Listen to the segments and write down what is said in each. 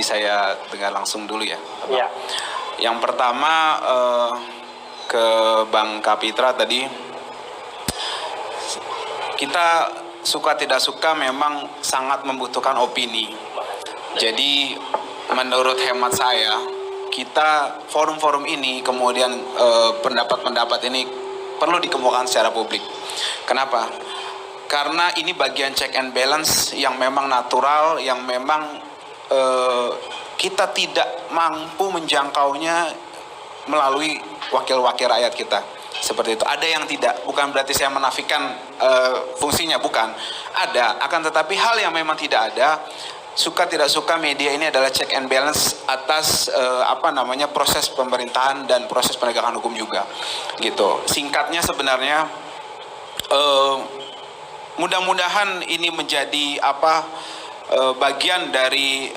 Jadi saya dengar langsung dulu ya. Iya. Yang pertama ke Bang Kapitra tadi, kita suka tidak suka memang sangat membutuhkan opini. Jadi menurut hemat saya, kita forum-forum ini kemudian pendapat-pendapat ini perlu dikemukakan secara publik. Kenapa? Karena ini bagian check and balance yang memang natural, yang memang kita tidak mampu menjangkaunya melalui wakil-wakil rakyat kita. Seperti itu. Ada yang tidak, bukan berarti saya menafikan fungsinya, bukan. Ada, akan tetapi hal yang memang tidak ada, suka tidak suka media ini adalah check and balance atas proses pemerintahan dan proses penegakan hukum juga. Gitu. Singkatnya sebenarnya mudah-mudahan ini menjadi bagian dari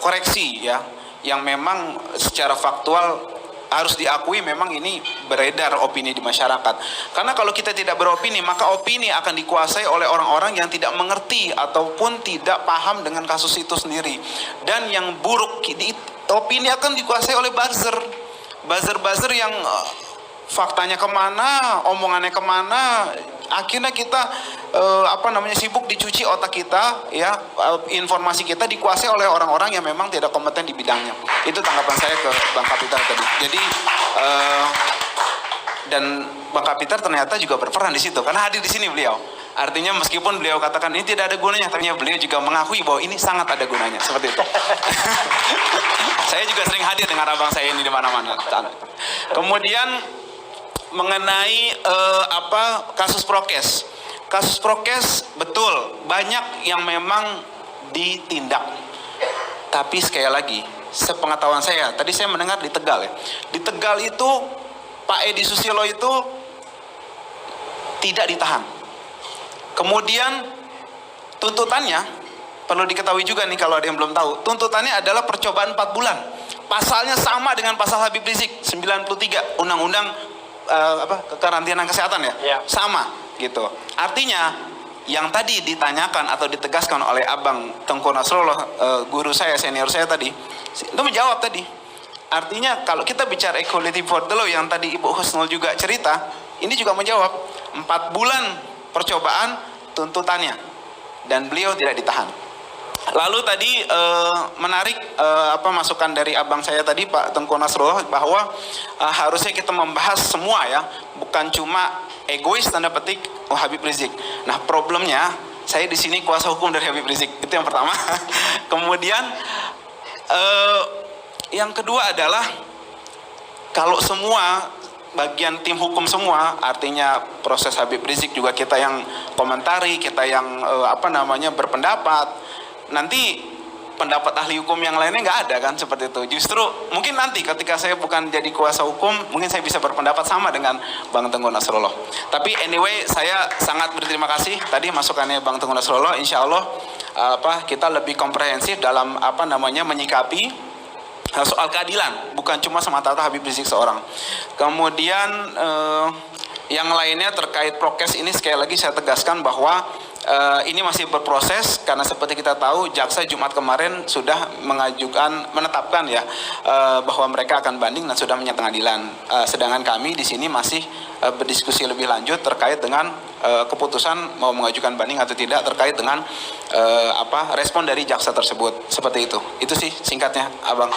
koreksi ya, yang memang secara faktual harus diakui memang ini beredar opini di masyarakat. Karena kalau kita tidak beropini, maka opini akan dikuasai oleh orang-orang yang tidak mengerti ataupun tidak paham dengan kasus itu sendiri. Dan yang buruk, opini akan dikuasai oleh buzzer yang faktanya kemana, omongannya kemana, akhirnya kita sibuk dicuci otak kita ya, informasi kita dikuasai oleh orang-orang yang memang tidak kompeten di bidangnya. Itu tanggapan saya ke Bang Kapitra tadi. Jadi dan Bang Kapitra ternyata juga berperan di situ karena hadir di sini beliau. Artinya meskipun beliau katakan ini tidak ada gunanya, ternyata beliau juga mengakui bahwa ini sangat ada gunanya, seperti itu. Saya juga sering hadir dengan abang saya ini di mana-mana. Kemudian mengenai kasus prokes. Kasus prokes betul banyak yang memang ditindak. Tapi sekali lagi, sepengetahuan saya, tadi saya mendengar di Tegal ya. Di Tegal itu Pak Edi Susilo itu tidak ditahan. Kemudian tuntutannya perlu diketahui juga nih kalau ada yang belum tahu. Tuntutannya adalah percobaan 4 bulan. Pasalnya sama dengan pasal Habib Rizik 93 Undang-Undang kekarantinaan kesehatan ya, sama gitu. Artinya yang tadi ditanyakan atau ditegaskan oleh Abang Tengku Nasrullah, guru saya, senior saya tadi, itu menjawab tadi. Artinya kalau kita bicara equality for the law yang tadi Ibu Husnul juga cerita, ini juga menjawab 4 bulan percobaan tuntutannya dan beliau tidak ditahan. Lalu tadi menarik masukan dari abang saya tadi Pak Tengku Nasrullah bahwa harusnya kita membahas semua ya, bukan cuma egois tanda petik Habib Rizik. Nah problemnya saya di sini kuasa hukum dari Habib Rizik, itu yang pertama. Kemudian yang kedua adalah kalau semua bagian tim hukum semua, artinya proses Habib Rizik juga kita yang komentari, kita yang berpendapat. Nanti pendapat ahli hukum yang lainnya nggak ada kan, seperti itu. Justru mungkin nanti ketika saya bukan jadi kuasa hukum, mungkin saya bisa berpendapat sama dengan Bang Tengku Nasrullah. Tapi anyway, saya sangat berterima kasih tadi masukannya Bang Tengku Nasrullah. Insya Allah kita lebih komprehensif dalam menyikapi soal keadilan, bukan cuma semata-mata Habib Rizik seorang. Kemudian yang lainnya terkait prokes ini sekali lagi saya tegaskan bahwa ini masih berproses karena seperti kita tahu jaksa Jumat kemarin sudah menetapkan ya bahwa mereka akan banding dan sudah menyatakan pengadilan. Sedangkan kami di sini masih berdiskusi lebih lanjut terkait dengan keputusan mau mengajukan banding atau tidak terkait dengan respon dari jaksa tersebut. Seperti itu. Itu sih singkatnya, Abang.